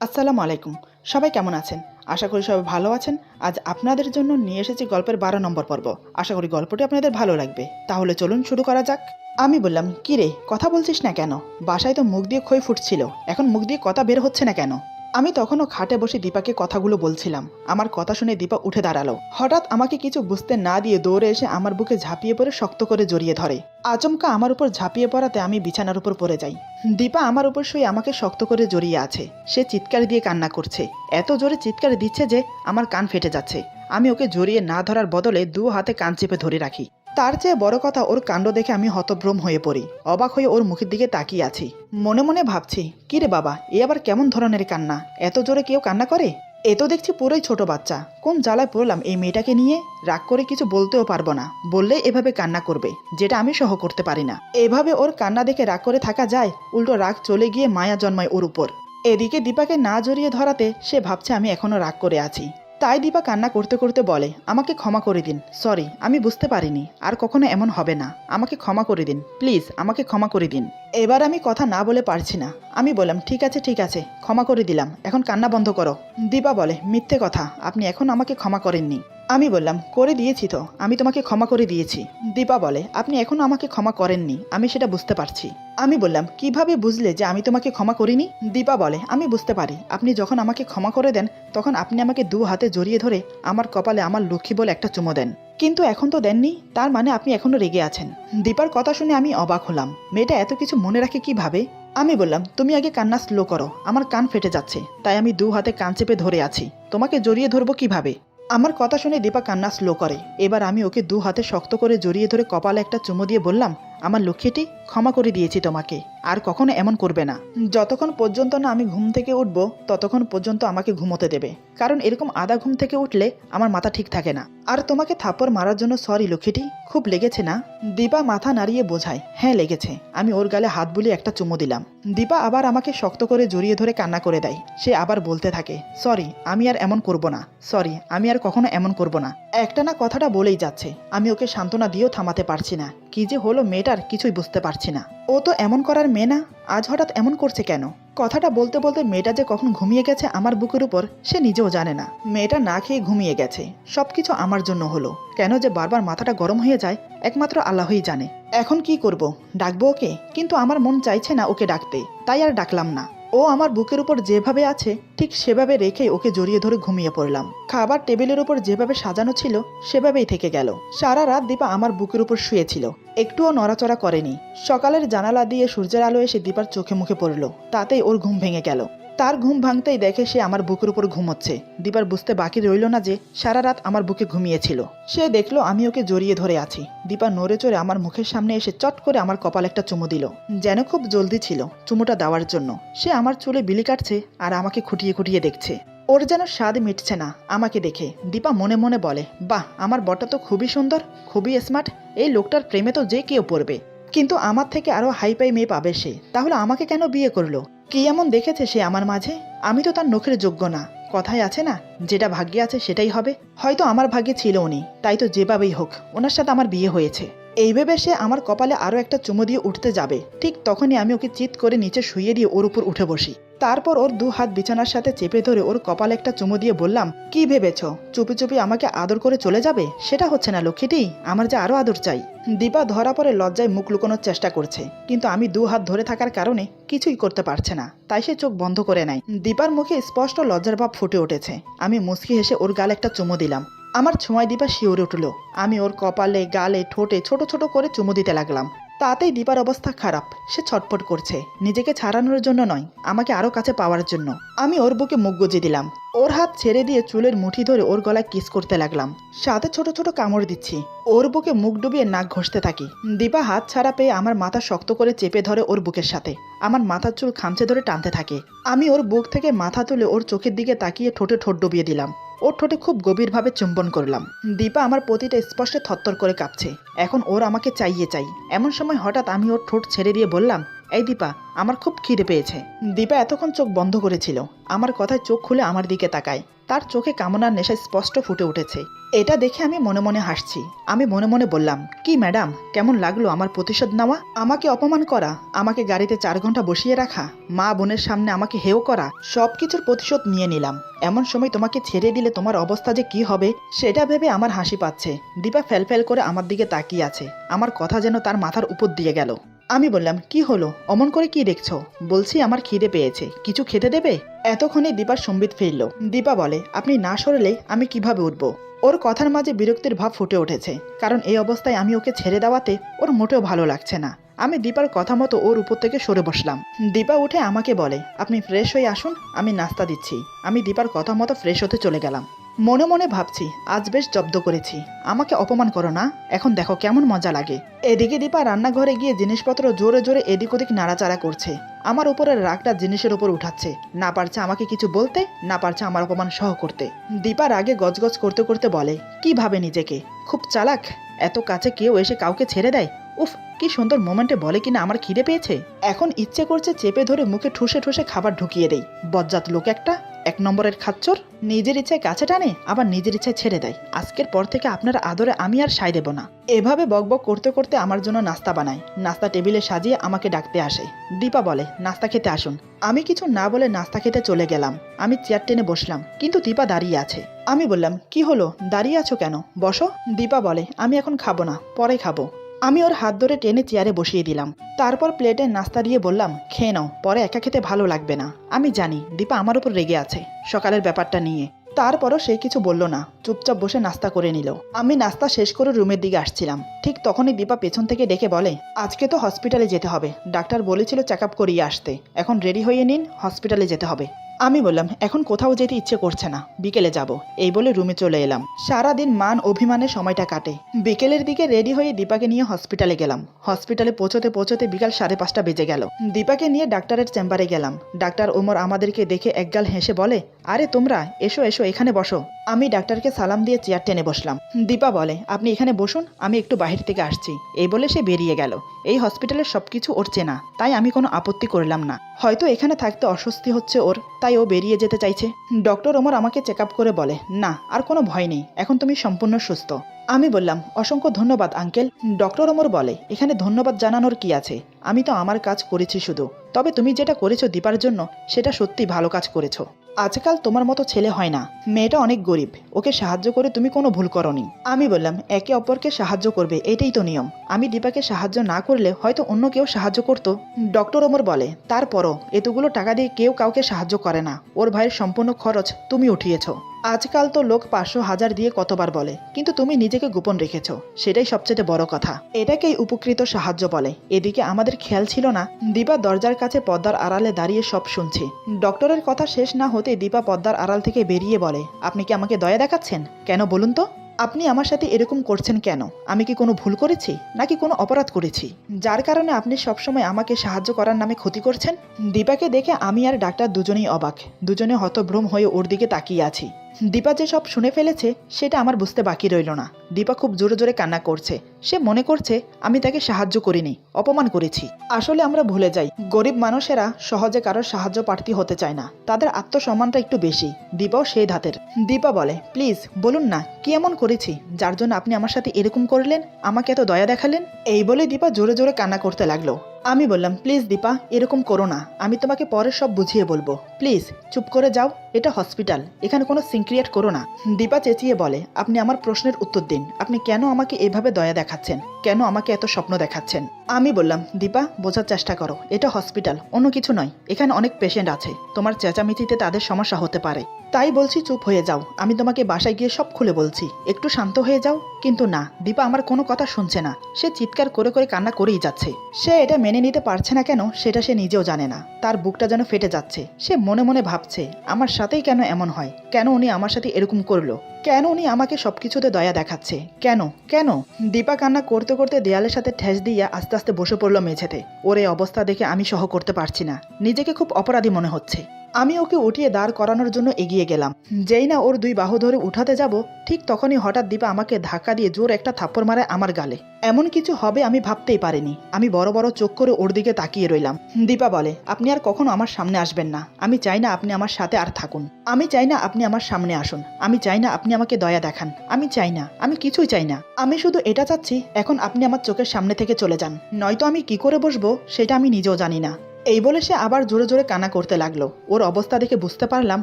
আসসালামু আলাইকুম। সবাই কেমন আছেন? আশা করি সবাই ভালো আছেন। আজ আপনাদের জন্য নিয়ে এসেছি গল্পের ১২ নম্বর পর্ব। আশা করি গল্পটি আপনাদের ভালো লাগবে। তাহলে চলুন শুরু করা যাক। আমি বললাম, "কি রে, কথা বলছিস না কেন? বাসায় তো মুখ দিয়ে খই ফুটছিল, এখন মুখ দিয়ে কথা বের হচ্ছে না কেন?" আমি তখনও খাটে বসে দীপাকে কথাগুলো বলছিলাম। আমার কথা শুনে দীপা উঠে দাঁড়ালো। হঠাৎ আমাকে কিছু বুঝতে না দিয়ে দৌড়ে এসে আমার বুকে ঝাঁপিয়ে পড়ে শক্ত করে জড়িয়ে ধরে। আচমকা আমার উপর ঝাঁপিয়ে পড়াতে আমি বিছানার উপর পড়ে যাই। দীপা আমার উপর শুয়ে আমাকে শক্ত করে জড়িয়ে আছে। সে চিৎকার দিয়ে কান্না করছে। এত জোরে চিৎকার দিচ্ছে যে আমার কান ফেটে যাচ্ছে। আমি ওকে জড়িয়ে না ধরার বদলে দু হাতে কান চেপে ধরে রাখি। তার চেয়ে বড় কথা, ওর কাণ্ড দেখে আমি হতভ্রম হয়ে পড়ি। অবাক হয়ে ওর মুখের দিকে তাকিয়ে আছি। মনে মনে ভাবছি, কি রে বাবা, এ আবার কেমন ধরনের কান্না? এত জোরে কেউ কান্না করে? এ তো দেখছি পুরোই ছোট বাচ্চা। কোন জ্বালায় পড়লাম এই মেয়েটাকে নিয়ে? রাগ করে কিছু বলতেও পারবো না, বললেই এভাবে কান্না করবে, যেটা আমি সহ করতে পারি না। এভাবে ওর কান্না দেখে রাগ করে থাকা যায়? উল্টো রাগ চলে গিয়ে মায়া জন্মায় ওর উপর। এদিকে দীপাকে না জড়িয়ে ধরাতে সে ভাবছে আমি এখনো রাগ করে আছি। তাই দীপা কান্না করতে করতে বলে, "আমাকে ক্ষমা করে দিন, সরি, আমি বুঝতে পারিনি, আর কখনো এমন হবে না, আমাকে ক্ষমা করে দিন, প্লিজ আমাকে ক্ষমা করে দিন।" এবার আমি কথা না বলে পারছি না। আমি বললাম, ঠিক আছে, ক্ষমা করে দিলাম, এখন কান্না বন্ধ করো।" দীপা বলে, "মিথ্যে কথা, আপনি এখন আমাকে ক্ষমা করেননি।" আমি বললাম, করে দিয়েছি তো, আমি তোমাকে ক্ষমা করে দিয়েছি। দীপা বলে, "আপনি এখনো আমাকে ক্ষমা করেননি, আমি সেটা বুঝতে পারছি।" আমি বললাম, "কিভাবে বুঝলে যে আমি তোমাকে ক্ষমা করিনি?" দীপা বলে, "আমি বুঝতে পারি, আপনি যখন আমাকে ক্ষমা করে দেন তখন আপনি আমাকে দু হাতে জড়িয়ে ধরে আমার কপালে আমার লক্ষ্মী বলে একটা চুমো দেন। কিন্তু এখন তো দেননি, তার মানে আপনি এখনো রেগে আছেন।" দীপার কথা শুনে আমি অবাক হলাম। মেয়েটা এত কিছু মনে রাখে কিভাবে? আমি বললাম, "তুমি আগে কান্না স্লো করো, আমার কান ফেটে যাচ্ছে, তাই আমি দু হাতে কান চেপে ধরে আছি, তোমাকে জড়িয়ে ধরবো কিভাবে?" আমার কথা শুনে দীপা কান্না স্লো করে। এবার আমি ওকে দু হাতে শক্ত করে জড়িয়ে ধরে কপালে একটা চুমো দিয়ে বললাম, "আমার লক্ষ্মীটি, ক্ষমা করে দিয়েছি তোমাকে, আর কখনো এমন করবে না। যতক্ষণ পর্যন্ত না আমি ঘুম থেকে উঠব ততক্ষণ পর্যন্ত আমাকে ঘুমোতে দেবে, কারণ এরকম আধা ঘুম থেকে উঠলে আমার মাথা ঠিক থাকে না। আর তোমাকে থাপ্পড় মারার জন্য সরি লক্ষ্মীটি, খুব লেগেছে না?" দীপা মাথা নাড়িয়ে বোঝায়, "হ্যাঁ লেগেছে।" আমি ওর গালে হাত বুলিয়ে একটা চুমো দিলাম। দীপা আবার আমাকে শক্ত করে জড়িয়ে ধরে কান্না করে দেয়। সে আবার বলতে থাকে, "সরি, আমি আর এমন করব না, সরি, আমি আর কখনো এমন করব না।" একটা না কথাটা বলেই যাচ্ছে। আমি ওকে সান্ত্বনা দিয়েও থামাতে পারছি না। কি যে হলো মেয়েটার কিছুই বুঝতে পারছি না। ও তো এমন করার মেয়ে না, আজ হঠাৎ এমন করছে কেন? কথাটা বলতে বলতে মেয়েটা যে কখন ঘুমিয়ে গেছে আমার বুকের উপর সে নিজেও জানে না। মেয়েটা না খেয়ে ঘুমিয়ে গেছে। সবকিছু আমার জন্য হলো। কেন যে বারবার মাথাটা গরম হয়ে যায় একমাত্র আল্লাহই জানে। এখন কি করব? ডাকবো ওকে? কিন্তু আমার মন চাইছে না ওকে ডাকতে, তাই আর ডাকলাম না। ও আমার বুকের উপর যেভাবে আছে ঠিক সেভাবে রেখেই ওকে জড়িয়ে ধরে ঘুমিয়ে পড়লাম। খাবার টেবিলের উপর যেভাবে সাজানো ছিল সেভাবেই থেকে গেল। সারা রাত দীপা আমার বুকের উপর শুয়েছিল, একটুও নড়াচড়া করেনি। সকালের জানালা দিয়ে সূর্যের আলো এসে দীপার চোখে মুখে পড়ল, তাতেই ওর ঘুম ভেঙে গেল। তার ঘুম ভাঙতেই দেখে সে আমার বুকের উপর ঘুমোচ্ছে। দীপার বুঝতে বাকি রইল না যে সারা রাত আমার বুকে ঘুমিয়েছিল। সে দেখলো আমি ওকে জড়িয়ে ধরে আছি। দীপা নড়ে চড়ে আমার মুখের সামনে এসে চট করে আমার কপালে একটা চুমু দিল, যেন খুব জলদি ছিল চুমুটা দেওয়ার জন্য। সে আমার চুলে বিলি কাটছে আর আমাকে খুঁটিয়ে খুঁটিয়ে দেখছে। ওর যেন স্বাদ মিটছে না আমাকে দেখে। দীপা মনে মনে বলে, "বাহ, আমার বরটা তো খুবই সুন্দর, খুবই স্মার্ট, এই লোকটার প্রেমে তো যে কেউ পড়বে। কিন্তু আমার থেকে আরো হাইপাই মেয়ে পাবে সে, তাহলে আমাকে কেন বিয়ে করলো? কি এমন দেখেছে সে আমার মাঝে? আমি তো তার নখের যোগ্য না। কথায় আছে না, যেটা ভাগ্যে আছে সেটাই হবে। হয়তো আমার ভাগ্যে ছিল উনি, তাই তো যেভাবেই হোক ওনার সাথে আমার বিয়ে হয়েছে।" এই ভেবে সে আমার কপালে আরো একটা চুমু দিয়ে উঠতে যাবে, ঠিক তখনই আমি ওকে চিৎ করে নিচে শুইয়ে দিয়ে ওর উপর উঠে বসি। তারপর ওর দু হাত বিছানার সাথে চেপে ধরে ওর কপালে একটা চুমু দিয়ে বললাম, "কি ভেবেছ চুপি চুপি আমাকে আদর করে চলে যাবে? সেটা হচ্ছে না লক্ষ্মীটি, আমার যে আরো আদর চাই।" দীপা ধরা পড়ে লজ্জায় মুখ লুকোনোর চেষ্টা করছে, কিন্তু আমি দু হাত ধরে থাকার কারণে কিছুই করতে পারছে না, তাই সে চোখ বন্ধ করে নেয়। দীপার মুখে স্পষ্ট লজ্জার ভাব ফুটে উঠেছে। আমি মুচকি হেসে ওর গালে একটা চুমু দিলাম। আমার ছোঁয়ায় দীপা শিউরে উঠল। আমি ওর কপালে, গালে, ঠোঁটে ছোট ছোট করে চুমু দিতে লাগলাম। তাতেই দীপার অবস্থা খারাপ। সে ছটফট করছে, নিজেকে ছাড়ানোর জন্য নয়, আমাকে আরো কাছে পাওয়ার জন্য। আমি ওর বুকে মুখ গুজে দিলাম। ওর হাত ছেড়ে দিয়ে চুলের মুঠি ধরে ওর গলায় কিস করতে লাগলাম, সাথে ছোট ছোট কামড় দিচ্ছি। ওর বুকে মুখ ডুবিয়ে নাক ঘষতে থাকি। দীপা হাত ছাড়া পেয়ে আমার মাথা শক্ত করে চেপে ধরে ওর বুকের সাথে। আমার মাথার চুল খামচে ধরে টানতে থাকে। আমি ওর বুক থেকে মাথা তুলে ওর চোখের দিকে তাকিয়ে ঠোঁটে ঠোঁট ডুবিয়ে দিলাম। ওর ঠোঁটে খুব গভীরভাবে চুম্বন করলাম। দীপা আমার প্রতিটা স্পর্শে থরথর করে কাঁপছে। এখন ওর আমাকে চাইয়ে চাই। এমন সময় হঠাৎ আমি ওর ঠোঁট ছেড়ে দিয়ে বললাম, এই দীপা, আমার খুব খিদে পেয়েছে। দীপা এতক্ষণ চোখ বন্ধ করেছিল, আমার কথায় চোখ খুলে আমার দিকে তাকায়। তার চোখে কামনার নেশায় স্পষ্ট ফুটে উঠেছে। এটা দেখে আমি মনে মনে হাসছি। আমি মনে মনে বললাম, কি ম্যাডাম, কেমন লাগলো আমার প্রতিশোধ নেওয়া? আমাকে অপমান করা, আমাকে গাড়িতে 4 ঘন্টা বসিয়ে রাখা, মা বোনের সামনে আমাকে হেয় করা, সবকিছুর প্রতিশোধ নিয়ে নিলাম। এমন সময় তোমাকে ছেড়ে দিলে তোমার অবস্থা যে কি হবে সেটা ভেবে আমার হাসি পাচ্ছে। দীপা ফেল করে আমার দিকে তাকিয়ে আছে। আমার কথা যেন তার মাথার উপর দিয়ে গেল। আমি বললাম, কি হলো, অমন করে কি দেখছো? বলছি আমার খিদে পেয়েছে, কিছু খেতে দেবে? এতক্ষণে দীপার সম্বিত ফিরল। দীপা বলে, আপনি না সরলে আমি কিভাবে উঠবো? ওর কথার মাঝে বিরক্তির ভাব ফুটে উঠেছে, কারণ এই অবস্থায় আমি ওকে ছেড়ে দেওয়াতে ওর মোটেও ভালো লাগছে না। আমি দীপার কথা মতো ওর উপর থেকে সরে বসলাম। দীপা উঠে আমাকে বলে, আপনি ফ্রেশ হয়ে আসুন, আমি নাস্তা দিচ্ছি। আমি দীপার কথা মতো ফ্রেশ হতে চলে গেলাম। মনে মনে ভাবছি, আজ বেশ জব্দ করেছি। আমাকে অপমান করো না, এখন দেখো কেমন মজা লাগে। এদিকে দীপা রান্নাঘরে গিয়ে জিনিসপত্র জোরে জোরে এদিক ওদিক নাড়াচাড়া করছে। আমার উপরের রাগটা জিনিসের উপর উঠাচ্ছে। না পারছে আমাকে কিছু বলতে, না পারছে আমার অপমান সহ করতে। দীপা রাগে গজগজ করতে করতে বলে, কি ভাবে নিজেকে খুব চালাক, এত কাছে কেউ এসে কাউকে ছেড়ে দেয়? উফ, কি সুন্দর মোমেন্টে বলে কিনা আমার খিদে পেয়েছে। এখন ইচ্ছে করছে চেপে ধরে মুখে ঠুসে ঠুসে খাবার ঢুকিয়ে দেই। বজ্জাত লোক একটা, 1 নম্বরের খাচ্চর। নিজের ইচ্ছায় কাছে টানে, আবার নিজের ইচ্ছায় ছেড়ে দেয়। আজকের পর থেকে আপনার আদরে আমি আর সায় দেব না। এভাবে বকবক করতে করতে আমার জন্য নাস্তা বানায়। নাস্তা টেবিলে সাজিয়ে আমাকে ডাকতে আসে। দীপা বলে, নাস্তা খেতে আসুন। আমি কিছু না বলে নাস্তা খেতে চলে গেলাম। আমি চেয়ার টেনে বসলাম, কিন্তু দীপা দাঁড়িয়ে আছে। আমি বললাম, কি হলো, দাঁড়িয়ে আছো কেন, বসো। দীপা বলে, আমি এখন খাবো না, পরে খাবো। আমি ওর হাত ধরে টেনে চেয়ারে বসিয়ে দিলাম। তারপর প্লেটে নাস্তা দিয়ে বললাম, খেয়ে নাও, পরে একা খেতে ভালো লাগবে না। আমি জানি দীপা আমার উপর রেগে আছে সকালের ব্যাপারটা নিয়ে। তারপরও সে কিছু বলল না, চুপচাপ বসে নাস্তা করে নিল। আমি নাস্তা শেষ করে রুমের দিকে আসছিলাম, ঠিক তখনই দীপা পেছন থেকে ডেকে বলে, আজকে তো হসপিটালে যেতে হবে, ডাক্তার বলেছিল চেক আপ করিয়ে আসতে। এখন রেডি হয়ে নিন, হসপিটালে যেতে হবে। আমি বললাম, এখন কোথাও যেতে ইচ্ছে করছে না, বিকেলে যাব। এই বলে রুমে চলে এলাম। সারাদিন মান অভিমানে সময়টা কাটে। বিকেলের দিকে রেডি হয়ে দীপাকে নিয়ে হসপিটালে গেলাম। হসপিটালে পৌঁছতে পৌঁছতে বিকাল 5:30 বেজে গেল। দীপাকে নিয়ে ডাক্তারের চেম্বারে গেলাম। ডাক্তার ওমর আমাদেরকে দেখে একগাল হেসে বলে, আরে তোমরা এসো এসো, এখানে বসো। আমি ডাক্তারকে সালাম দিয়ে চেয়ার টেনে বসলাম। দীপা বলে, আপনি এখানে বসুন, আমি একটু বাহির থেকে আসছি। এই বলে সে বেরিয়ে গেল। এই হসপিটালের সবকিছু ওর চেনা, তাই আমি কোনো আপত্তি করলাম না। হয়তো এখানে থাকতে অস্বস্তি হচ্ছে ওর, তাই ও বেরিয়ে যেতে চাইছে। ডক্টর ওমর আমাকে চেক আপ করে বলে, না আর কোনো ভয় নেই, এখন তুমি সম্পূর্ণ সুস্থ। আমি বললাম, অসংখ্য ধন্যবাদ আঙ্কেল। ডক্টর ওমর বলে, এখানে ধন্যবাদ জানানোর কি আছে, আমি তো আমার কাজ করেছি শুধু। তবে তুমি যেটা করেছো দীপার জন্য, সেটা সত্যি ভালো কাজ করেছো। আজকাল তোমার মতো ছেলে হয় না, মেয়েটা অনেক গরিব, ওকে সাহায্য করে তুমি কোনো ভুল করনি। আমি বললাম, একে অপরকে সাহায্য করবে, এটাই তো নিয়ম। আমি দীপাকে সাহায্য না করলে হয়তো অন্য কেউ সাহায্য করতো। ডক্টর ওমর বলে, তারপরও এতগুলো টাকা দিয়ে কেউ কাউকে সাহায্য করে না। ওর ভাইয়ের সম্পূর্ণ খরচ তুমি উঠিয়েছো। আজকাল তো লোক 500-1000 দিয়ে কতবার বলে, কিন্তু তুমি নিজেকে গোপন রেখেছো, সেটাই সবচেয়ে বড় কথা। এটাকেই উপকৃত সাহায্য বলে। এদিকে আমাদের খেয়াল ছিল না, দীপা দরজার কাছে পর্দার আড়ালে দাঁড়িয়ে সব শুনছে। ডক্টরের কথা শেষ না হতে দীপা পর্দার আড়াল থেকে বেরিয়ে বলে, আপনি কি আমাকে দয়া দেখাচ্ছেন? কেন বলুন তো, আপনি আমার সাথে এরকম করছেন কেন? আমি কি কোনো ভুল করেছি, নাকি কোনো অপরাধ করেছি, যার কারণে আপনি সবসময় আমাকে সাহায্য করার নামে ক্ষতি করছেন? দীপাকে দেখে আমি আর ডাক্তার দুজনেই অবাক, দুজনে হতভ্রম হয়ে ওর দিকে তাকিয়ে আছি। দীপা যে সব শুনে ফেলেছে সেটা আমার বুঝতে বাকি রইল না। দীপা খুব জোরে জোরে কান্না করছে। সে মনে করছে আমি তাকে সাহায্য করিনি, অপমান করেছি। আসলে আমরা ভুলে যাই, গরিব মানুষেরা সহজে কারোর সাহায্য প্রার্থী হতে চায় না, তাদের আত্মসম্মানটা একটু বেশি। দীপাও সেই ধাতের। দীপা বলে, প্লিজ বলুন না, কি এমন করেছি যার জন্য আপনি আমার সাথে এরকম করলেন, আমাকে এত দয়া দেখালেন? এই বলে দীপা জোরে জোরে কান্না করতে লাগলো। আমি বললাম, প্লিজ দীপা, এরকম করো না, আমি তোমাকে পরে সব বুঝিয়ে বলবো, প্লিজ চুপ করে যাও, এটা হসপিটাল, এখানে কোনো সিন ক্রিয়েট করো না। দীপা চেঁচিয়ে বলে, আপনি আমার প্রশ্নের উত্তর দিন, আপনি কেন আমাকে এভাবে দয়া দেখাচ্ছেন, কেন আমাকে এত স্বপ্ন দেখাচ্ছেন? আমি বললাম, দীপা বোঝার চেষ্টা করো, এটা হসপিটাল, অন্য কিছু নয়, এখানে অনেক পেশেন্ট আছে, তোমার চেঁচামেচিতে তাদের সমস্যা হতে পারে, তাই বলছি চুপ হয়ে যাও, আমি তোমাকে বাসায় গিয়ে সব খুলে বলছি, একটু শান্ত হয়ে যাও। কিন্তু না, দীপা আমার কোনো কথা শুনছে না, সে চিৎকার করে করে কান্না করেই যাচ্ছে। সে এটা মেনে নিতে পারছে না কেন সেটা সে নিজেও জানে না, তার বুকটা যেন ফেটে যাচ্ছে। সে মনে মনে ভাবছে, আমার সাথেই কেন এমন হয়, কেন উনি আমার সাথে এরকম করলো, কেন উনি আমাকে সবকিছুতে দয়া দেখাচ্ছে, কেন কেন? দীপা কান্না করতে করতে দেয়ালের সাথে ঠেস দিয়ে আস্তে আস্তে বসে পড়লো মেঝেতে। ওর এই অবস্থা দেখে আমি সহ করতে পারছি না, নিজেকে খুব অপরাধী মনে হচ্ছে। আমি ওকে উঠিয়ে দাঁড় করানোর জন্য এগিয়ে গেলাম। যেই না ওর 2 বাহু ধরে উঠাতে যাব, ঠিক তখনই হঠাৎ দীপা আমাকে ধাক্কা দিয়ে জোর একটা থাপ্পড় মারে আমার গালে। এমন কিছু হবে আমি ভাবতেই পারিনি। আমি বড় বড় চোখ করে ওর দিকে তাকিয়ে রইলাম। দীপা বলে, আপনি আর কখনো আমার সামনে আসবেন না। আমি চাই না আপনি আমার সাথে আর থাকুন। আমি চাই না আপনি আমার সামনে আসুন। আমি চাই না আপনি আমাকে দয়া দেখান। আমি চাই না, আমি কিছুই চাই না। আমি শুধু এটা চাচ্ছি এখন আপনি আমার চোখের সামনে থেকে চলে যান, নয়তো আমি কি করে বসবো সেটা আমি নিজেও জানি না। এই বলে সে আবার জোরে জোরে কান্না করতে লাগলো। ওর অবস্থা দেখে বুঝতে পারলাম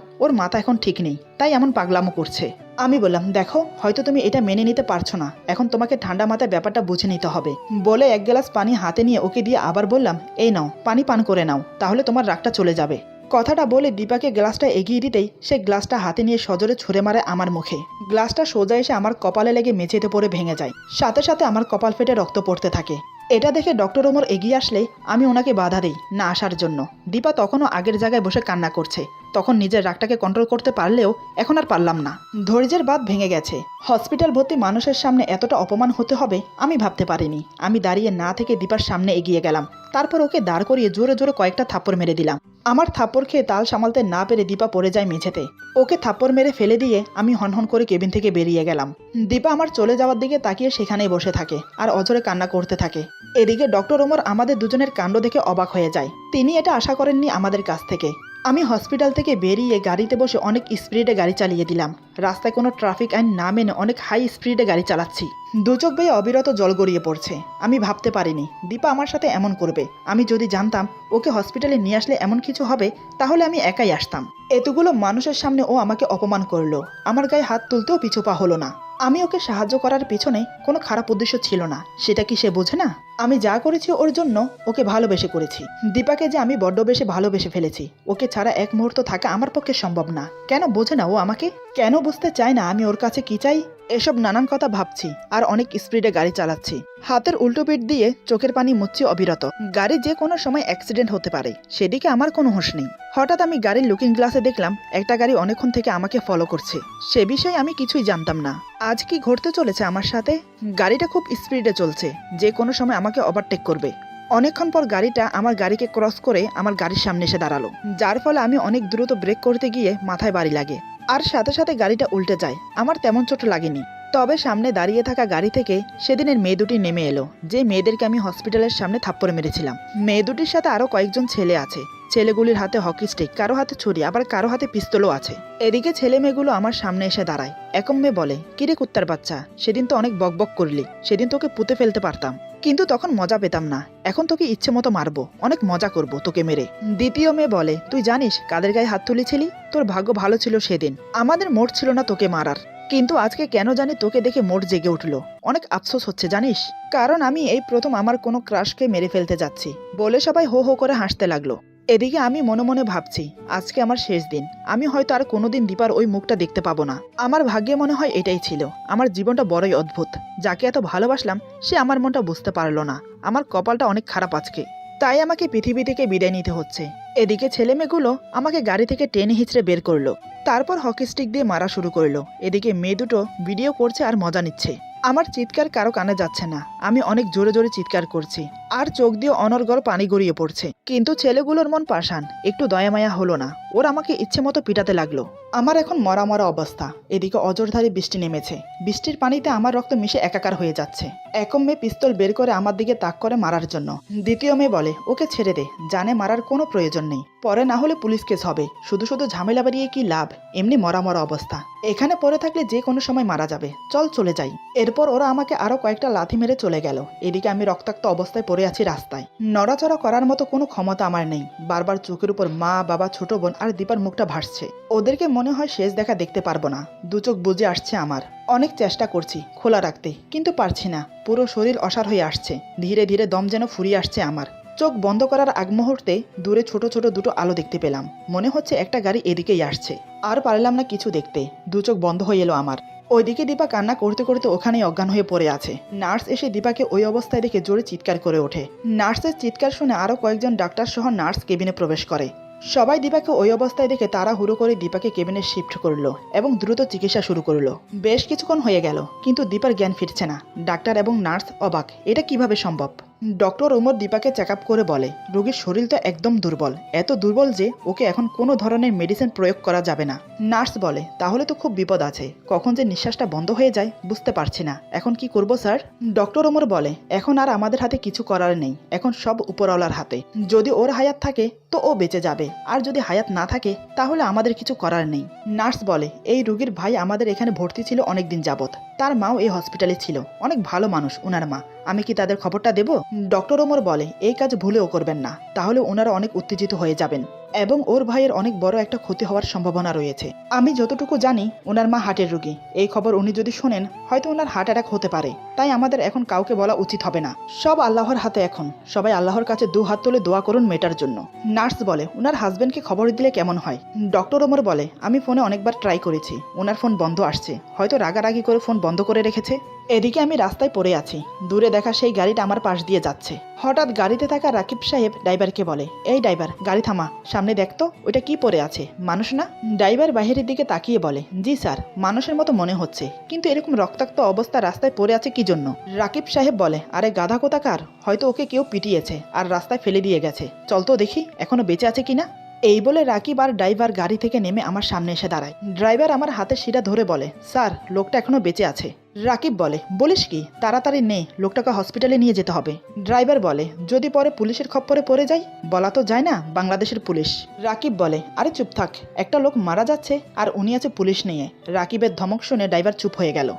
ওর মাথা এখন ঠিক নেই, তাই এমন পাগলামো করছে। আমি বললাম, দেখো হয়তো তুমি এটা মেনে নিতে পারছো না, এখন তোমাকে ঠান্ডা মাথায় ব্যাপারটা বুঝে নিতে হবে। বলে 1 গ্লাস পানি হাতে নিয়ে ওকে দিয়ে আবার বললাম, এই নাও পানি পান করে নাও, তাহলে তোমার রাগটা চলে যাবে। কথাটা বলে দীপাকে গ্লাসটা এগিয়ে দিতেই সে গ্লাসটা হাতে নিয়ে সজোরে ছুঁড়ে মারে আমার মুখে। গ্লাসটা সোজা এসে আমার কপালে লেগে মেঝেতে পড়ে ভেঙে যায়। সাথে সাথে আমার কপাল ফেটে রক্ত পড়তে থাকে। এটা দেখে ডক্টর ওমর এগিয়ে আসলে আমি ওনাকে বাধা দিই না আসার জন্য। দীপা তখনও আগের জায়গায় বসে কান্না করছে। তখন নিজের রাগটাকে কন্ট্রোল করতে পারলেও এখন আর পারলাম না। ধৈর্যের বাঁধ ভেঙে গেছে। হসপিটাল ভর্তি মানুষের সামনে এতটা অপমান হতে হবে আমি ভাবতে পারিনি। আমি দাঁড়িয়ে না থেকে দীপার সামনে এগিয়ে গেলাম। তারপর ওকে দাঁড় করিয়ে জোরে জোরে কয়েকটা থাপ্পড় মেরে দিলাম। আমার থাপ্পড় খেয়ে তাল সামালতে না পেরে দীপা পড়ে যায় মেঝেতে। ওকে থাপ্পড় মেরে ফেলে দিয়ে আমি হনহন করে কেবিন থেকে বেরিয়ে গেলাম। দীপা আমার চলে যাওয়ার দিকে তাকিয়ে সেখানেই বসে থাকে আর অঝরে কান্না করতে থাকে। এদিকে ডক্টর ওমর আমাদের দুজনের কাণ্ড দেখে অবাক হয়ে যায়। তিনি এটা আশা করেননি আমাদের কাছ থেকে। আমি হসপিটাল থেকে বেরিয়ে গাড়িতে বসে অনেক স্পিডে গাড়ি চালিয়ে দিলাম। রাস্তায় কোনো ট্রাফিক আইন না মেনে অনেক হাই স্পিডে গাড়ি চালাচ্ছি। দু চোখ বেয়ে অবিরত জল গড়িয়ে পড়ছে। আমি ভাবতে পারিনি দীপা আমার সাথে এমন করবে। আমি যদি জানতাম ওকে হসপিটালে নিয়ে আসলে এমন কিছু হবে তাহলে আমি একাই আসতাম। এতগুলো মানুষের সামনে ও আমাকে অপমান করলো। আমার গায়ে হাত তুলতেও পিছু পা হলো না। আমি ওকে সাহায্য করার পেছনে কোনো খারাপ উদ্দেশ্য ছিল না, সেটা কি সে বোঝে না? আমি যা করেছি ওর জন্য ওকে ভালোবেসে করেছি। দীপাকে যে আমি বড্ড বেশি ভালোবেসে ফেলেছি। ওকে ছাড়া এক মুহূর্ত থাকা আমার পক্ষে সম্ভব না। কেন বোঝে না ও আমাকে? কেন বুঝতে চায় না আমি ওর কাছে কি চাই? এসব নানান কথা ভাবছি আর অনেক স্পিডে গাড়ি চালাচ্ছি। হাতের উল্টো পিঠ দিয়ে চোখের পানি মুছছি অবিরত। গাড়ি যে কোনো সময় অ্যাক্সিডেন্ট হতে পারে, সেদিকে আমার কোনো হুঁশ নেই। হঠাৎ আমি গাড়ির লুকিং গ্লাসে দেখলাম একটা গাড়ি অনেকক্ষণ থেকে আমাকে ফলো করছে। সে বিষয়ে আমি কিছুই জানতাম না। আজ কি ঘটতে চলেছে আমার সাথে? গাড়িটা খুব স্পিডে চলছে, যে কোনো সময় আমাকে ওভারটেক করবে। অনেকক্ষণ পর গাড়িটা আমার গাড়িকে ক্রস করে আমার গাড়ির সামনে এসে দাঁড়ালো, যার ফলে আমি অনেক দ্রুত ব্রেক করতে গিয়ে মাথায় বাড়ি লাগে আর সাথে সাথে গাড়িটা উল্টে যায়। আমার তেমন চোট লাগেনি, তবে সামনে দাঁড়িয়ে থাকা গাড়ি থেকে সেদিনের মেয়ে দুটি নেমে এলো, যে মেয়েদেরকে আমি হসপিটালের সামনে থাপ্পড় মেরেছিলাম। মেয়ে দুটির সাথে আরো কয়েকজন ছেলে আছে। ছেলেগুলির হাতে হকি স্টিক, কারো হাতে ছুরি, আবার কারো হাতে পিস্তলও আছে। এদিকে ছেলে মেয়েগুলো আমার সামনে এসে দাঁড়ায়। একম মেয়ে বলে, কিরে কুত্তার বাচ্চা, সেদিন তো অনেক বকবক করলি, সেদিন তোকে পুঁতে ফেলতে পারতাম, কিন্তু তখন মজা পেতাম না। এখন তোকে ইচ্ছে মতো মারবো, অনেক মজা করব তোকে মেরে। দ্বিতীয় মেয়ে বলে, তুই জানিস কাদের গায়ে হাত তুলেছিলি? তোর ভাগ্য ভালো ছিল সেদিন, আমাদের মোট ছিল না তোকে মারার, কিন্তু আজকে কেন জানি তোকে দেখে মোট জেগে উঠলো। অনেক আফসোস হচ্ছে জানিস, কারণ আমি এই প্রথম আমার কোনো ক্রাশকে মেরে ফেলতে যাচ্ছি। বলে সবাই হো হো করে হাসতে লাগলো। এদিকে আমি মনে মনে ভাবছি, আজকে আমার শেষ দিন। আমি হয়তো আর কোনোদিন দীপার ওই মুখটা দেখতে পাবো না। আমার ভাগ্যে মনে হয় এটাই ছিল। আমার জীবনটা বড়ই অদ্ভুত। যাকে এত ভালোবাসলাম সে আমার মনটা বুঝতে পারলো না। আমার কপালটা অনেক খারাপ আজকে, তাই আমাকে পৃথিবী থেকে বিদায় নিতে হচ্ছে। এদিকে ছেলে মেয়েগুলো আমাকে গাড়ি থেকে টেনে হিঁচড়ে বের করলো, তারপর হকি স্টিক দিয়ে মারা শুরু করলো। এদিকে মেয়ে দুটো ভিডিও করছে আর মজা নিচ্ছে। আমার চিৎকার কারো কানে যাচ্ছে না। আমি অনেক জোরে জোরে চিৎকার করছি আর চোখ দিয়ে অনর্গল পানি গড়িয়ে পড়ছে। কিন্তু ছেলেগুলোর মন পাষাণ, একটু দয়া মায়া হলো না। ওরা আমাকে ইচ্ছে মতো পিটাতে লাগলো। আমার এখন মরা মরা অবস্থা। এদিকে অজরধারে বৃষ্টি নেমেছে। বৃষ্টির পানিতে আমার রক্ত মিশে একাকার হয়ে যাচ্ছে। একম মেয়ে পিস্তল বের করে আমার দিকে তাক করে মারার জন্য। দ্বিতীয় মেয়ে বলে, ওকে ছেড়ে দে, জানে মারার কোনো প্রয়োজন নেই, পরে না হলে পুলিশ কেস হবে, শুধু শুধু ঝামেলা বাড়িয়ে কি লাভ, এমনি মরা মরা অবস্থা, এখানে পড়ে থাকলে যে কোনো সময় মারা যাবে, চল চলে যাই। এরপর ওরা আমাকে আরো কয়েকটা লাথি মেরে চলে গেল। এদিকে আমি রক্তাক্ত অবস্থায় পড়ে আছি রাস্তায়। নড়াচড়া করার মতো কোনো ক্ষমতা আমার নেই। বারবার চোখের উপর মা, বাবা, ছোট বোন আর দীপার মুখটা ভাসছে। ওদেরকে মনে হয় শেষ দেখা দেখতে পারবো না। দু চোখ বুজে আসছে আমার। অনেক চেষ্টা করছি খোলা রাখতে, কিন্তু পারছি না। পুরো শরীর অসাড় হয়ে আসছে। ধীরে ধীরে দম যেন ফুরিয়ে আসছে আমার। চোখ বন্ধ করার আগ মুহূর্তে দূরে ছোট ছোট দুটো আলো দেখতে পেলাম। মনে হচ্ছে একটা গাড়ি এদিকেই আসছে। আর পারলাম না কিছু দেখতে। দু চোখ বন্ধ হয়ে এলো আমার। ওইদিকে দীপা কান্না করতে করতে ওখানেই অজ্ঞান হয়ে পড়ে আছে। নার্স এসে দীপাকে ওই অবস্থায় দেখে জোরে চিৎকার করে ওঠে। নার্সের চিৎকার শুনে আরো কয়েকজন ডাক্তার সহ নার্স কেবিনে প্রবেশ করে। সবাই দীপাকে ওই অবস্থায় দেখে তাড়াহুড়ো করে দীপাকে কেবিনে শিফট করলো এবং দ্রুত চিকিৎসা শুরু করলো। বেশ কিছুক্ষণ হয়ে গেল, কিন্তু দীপার জ্ঞান ফিরছে না। ডাক্তার এবং নার্স অবাক, এটা কিভাবে সম্ভব। ডক্টর ওমর দীপাকে চেক আপ করে বলে রোগীর শরীর তো একদম দুর্বল, এত দুর্বল যে ওকে এখন কোনো ধরনের মেডিসিন প্রয়োগ করা যাবে না। নার্স বলে তাহলে তো খুব বিপদ আছে, কখন যে নিঃশ্বাসটা বন্ধ হয়ে যায় বুঝতে পারছি না, এখন কি করব স্যার? ডক্টর ওমর বলে এখন আর আমাদের হাতে কিছু করার নেই, এখন সব উপরওয়ালার হাতে। যদি ওর হায়াত থাকে তো ও বেঁচে যাবে, আর যদি হায়াত না থাকে তাহলে আমাদের কিছু করার নেই। নার্স বলে এই রোগীর ভাই আমাদের এখানে ভর্তি ছিল অনেকদিন যাবত, তার মাও এই হসপিটালে ছিল, অনেক ভালো মানুষ ওনার মা, আমি কি তাদের খবরটা দেব? ডক্টর ওমর বলে এই কাজ ভুলেও করবেন না, তাহলে ওনারা অনেক উত্তেজিত হয়ে যাবেন এবং ওর ভাইয়ের অনেক বড় একটা ক্ষতি হওয়ার সম্ভাবনা রয়েছে। আমি যতটুকু জানি ওনার মা হার্টের রোগী, এই খবর উনি যদি শোনেন হয়তো ওনার হার্ট অ্যাটাক হতে পারে, তাই আমাদের এখন কাউকে বলা উচিত হবে না, সব আল্লাহর হাতে, এখন সবাই আল্লাহর কাছে 2 হাত তুলে দোয়া করুন মেটার জন্য। নার্স বলে ওনার হাজবেন্ডকে খবর দিলে কেমন হয়? ডক্টর ওমর বলে আমি ফোনে অনেকবার ট্রাই করেছি, ওনার ফোন বন্ধ আসছে, হয়তো রাগারাগি করে ফোন বন্ধ করে রেখেছে। এদিকে আমি রাস্তায় পড়ে আছি, দূরে দেখা সেই গাড়িটা আমার পাশ দিয়ে যাচ্ছে। হঠাৎ গাড়িতে থাকা রাকিব সাহেব ড্রাইভারকে বলে এই ড্রাইভার গাড়ি থামা, সামনে দেখতো ওইটা কি পড়ে আছে, মানুষ না? ড্রাইভার বাহিরের দিকে তাকিয়ে বলে জি স্যার, মানুষের মতো মনে হচ্ছে, কিন্তু এরকম রক্তাক্ত অবস্থা রাস্তায় পড়ে আছে কি জন্য? রাকিব সাহেব বলে আরে গাধা কোথাকার, হয়তো ওকে কেউ পিটিয়েছে আর রাস্তায় ফেলে দিয়ে গেছে, চল তো দেখি এখনো বেঁচে আছে কিনা। এই বলে রাকিব আর ড্রাইভার গাড়ি থেকে নেমে আমার সামনে এসে দাঁড়ায়। ড্রাইভার আমার হাতের শিরা ধরে বলে স্যার লোকটা এখনো বেঁচে আছে। রাকিব বলে বলিস কি, তাড়াতাড়ি নে, লোকটাকে হসপিটালে নিয়ে যেতে হবে। ড্রাইভার বলে যদি পরে পুলিশের খপ্পরে পড়ে যাই, বলা তো যায় না বাংলাদেশের পুলিশ। রাকিব বলে আরে চুপ থাক, একটা লোক মারা যাচ্ছে আর উনি আছে পুলিশ নিয়ে। রাকিবের ধমক শুনে ড্রাইভার চুপ হয়ে গেল।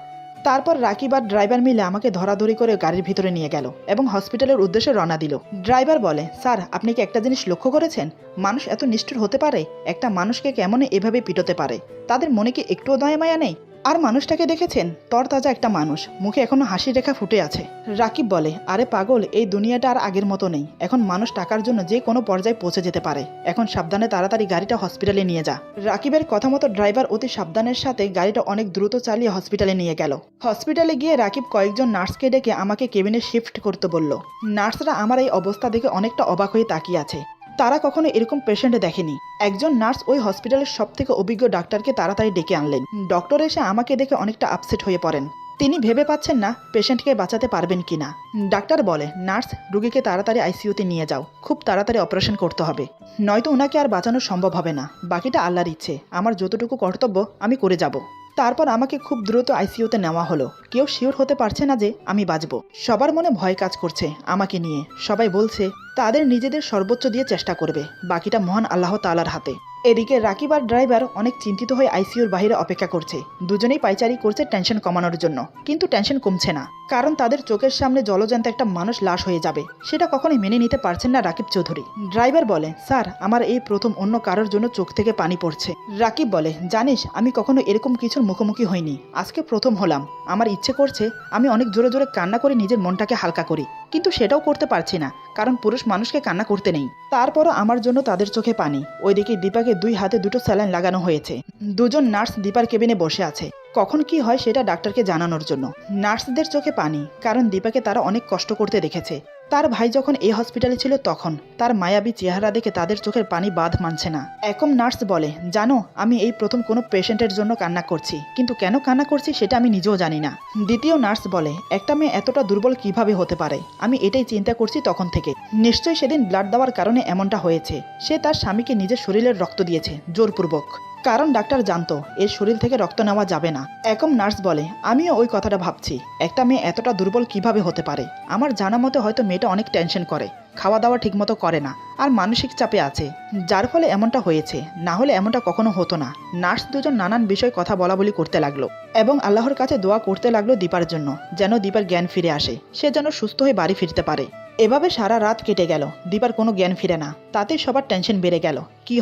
তারপর রাকিব আর ড্রাইভার মিলে আমাকে ধরাধরি করে গাড়ির ভিতরে নিয়ে গেল এবং হসপিটালের উদ্দেশ্যে রওনা দিল। ড্রাইভার বলে স্যার আপনি কি একটা জিনিস লক্ষ্য করেছেন, মানুষ এত নিষ্ঠুর হতে পারে? একটা মানুষকে কেমন এভাবে পিটোতে পারে? তাদের মনে কি একটুও দয়া মায়া নেই? আর মানুষটাকে দেখেছেন, তরতাজা একটা মানুষ, মুখে এখনো হাসির রেখা ফুটে আছে। রাকিব বলে আরে পাগল, এই দুনিয়াটা আর আগের মতো নেই, এখন মানুষ টাকার জন্য যে কোনো পর্যায়ে পৌঁছে যেতে পারে, এখন সাবধানে তাড়াতাড়ি গাড়িটা হসপিটালে নিয়ে যা। রাকিবের কথা মতো ড্রাইভার অতি সাবধানের সাথে গাড়িটা অনেক দ্রুত চালিয়ে হসপিটালে নিয়ে গেল। হসপিটালে গিয়ে রাকিব কয়েকজন নার্সকে ডেকে আমাকে কেবিনে শিফট করতে বলল। নার্সরা আমার এই অবস্থা দেখে অনেকটা অবাক হয়ে তাকিয়ে আছে, তারা কখনো এরকম পেশেন্ট দেখেনি। একজন নার্স ওই হসপিটালের সবথেকে অভিজ্ঞ ডাক্তারকে তাড়াতাড়ি ডেকে আনলেন। ডক্টর এসে আমাকে দেখে অনেকটা আপসেট হয়ে পড়েন, তিনি ভেবে পাচ্ছেন না পেশেন্টকে বাঁচাতে পারবেন কিনা। ডাক্তার বলে নার্স রোগীকে তাড়াতাড়ি আইসিইউতে নিয়ে যাও, খুব তাড়াতাড়ি অপারেশন করতে হবে, নয়তো ওনাকে আর বাঁচানো সম্ভব হবে না, বাকিটা আল্লাহর ইচ্ছে, আমার যতটুকু কর্তব্য আমি করে যাব। তারপর আমাকে খুব দ্রুত আইসিইউতে নেওয়া হলো। কেউ শিওর হতে পারছে না যে আমি বাঁচব, সবার মনে ভয় কাজ করছে আমাকে নিয়ে, সবাই বলছে তাদের নিজেদের সর্বোচ্চ দিয়ে চেষ্টা করবে, বাকিটা মহান আল্লাহ তাআলার হাতে। এদিকে রাকিব আর ড্রাইভার অনেক চিন্তিত হয়ে আইসিইউর বাইরে অপেক্ষা করছে, দুজনেই পাইচারি করছে টেনশন কমানোর জন্য, কিন্তু টেনশন কমছে না, কারণ তাদের চোখের সামনে জলজ্যান্ত একটা মানুষ লাশ হয়ে যাবে, সেটা কখনোই মেনে নিতে পারছেন না রাকিব চৌধুরী। ড্রাইভার বলে স্যার আমার এই প্রথম অন্য কারোর জন্য চোখ থেকে পানি পড়ছে। রাকিব বলে জানিস আমি কখনো এরকম কিছুর মুখোমুখি হইনি, আজকে প্রথম হলাম, আমার ইচ্ছে করছে আমি অনেক জোরে জোরে কান্না করে নিজের মনটাকে হালকা করি, কিন্তু সেটাও করতে পারছি না, কারণ পুরুষ মানুষকে কান্না করতে নেই। তারপরও আমার জন্য তাদের চোখে পানি। ওইদিকে দীপাকে 2 হাতে 2টো স্যালাইন লাগানো হয়েছে, দুজন নার্স দীপার কেবিনে বসে আছে, কখন কি হয় সেটা ডাক্তারকে জানানোর জন্য। নার্সদের চোখে পানি, কারণ দীপাকে তারা অনেক কষ্ট করতে দেখেছে। তার ভাই যখন এই হসপিটালে ছিল তখন তার মায়াবী চেহারা দেখে তাদের চোখের পানি বাঁধ মানছে না। একম নার্স বলে জানো আমি এই প্রথম কোনো পেশেন্টের জন্য কান্না করছি, কিন্তু কেন কান্না করছি সেটা আমি নিজেও জানি না। দ্বিতীয় নার্স বলে একটা মেয়ে এতটা দুর্বল কিভাবে হতে পারে, আমি এটাই চিন্তা করছি তখন থেকে, নিশ্চয়ই সেদিন ব্লাড দেওয়ার কারণে এমনটা হয়েছে, সে তার স্বামীকে নিজের শরীরের রক্ত দিয়েছে জোরপূর্বক, কারণ ডাক্তার জানতো এর শরীর থেকে রক্ত নেওয়া যাবে না। একম নার্স বলে আমিও ওই কথাটা ভাবছি, একটা মেয়ে এতটা দুর্বল কিভাবে হতে পারে, আমার জানা মতে হয়তো মেয়েটা অনেক টেনশন করে, খাওয়া দাওয়া ঠিকমতো করে না, আর মানসিক চাপে আছে, যার ফলে এমনটা হয়েছে, না হলে এমনটা কখনো হতো না। নার্স দুজন নানান বিষয় কথা বলা বলি করতে লাগলো এবং আল্লাহর কাছে দোয়া করতে লাগলো দীপার জন্য, যেন দীপার জ্ঞান ফিরে আসে, সে যেন সুস্থ হয়ে বাড়ি ফিরতে পারে। এভাবে সারা রাত কেটে গেল, দীপার কোনো জ্ঞান ফিরে না, তাতে সবার টেনশন বেড়ে গেল, কি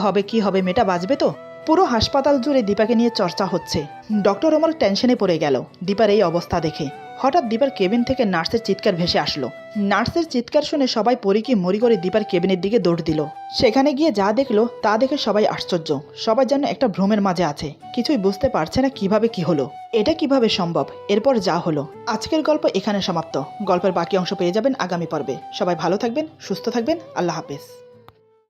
হবে মেয়েটা বাঁচবে তো? পুরো হাসপাতাল জুড়ে দীপাকে নিয়ে চর্চা হচ্ছে। ডক্টর ওমর টেনশনে পড়ে গেল দীপার এই অবস্থা দেখে। হঠাৎ দীপার কেবিন থেকে নার্সের চিৎকার ভেসে আসলো। নার্সের চিৎকার শুনে সবাই পরীকে মরি করে দীপার কেবিনের দিকে দৌড় দিল। সেখানে গিয়ে যা দেখলো তা দেখে সবাই আশ্চর্য, সবাই যেন একটা ভ্রমের মাঝে আছে, কিছুই বুঝতে পারছে না কিভাবে কি হলো, এটা কিভাবে সম্ভব। এরপর যা হলো। আজকের গল্প এখানে সমাপ্ত। গল্পের বাকি অংশ পেয়ে যাবেন আগামী পর্বে। সবাই ভালো থাকবেন, সুস্থ থাকবেন, আল্লাহ হাফেজ।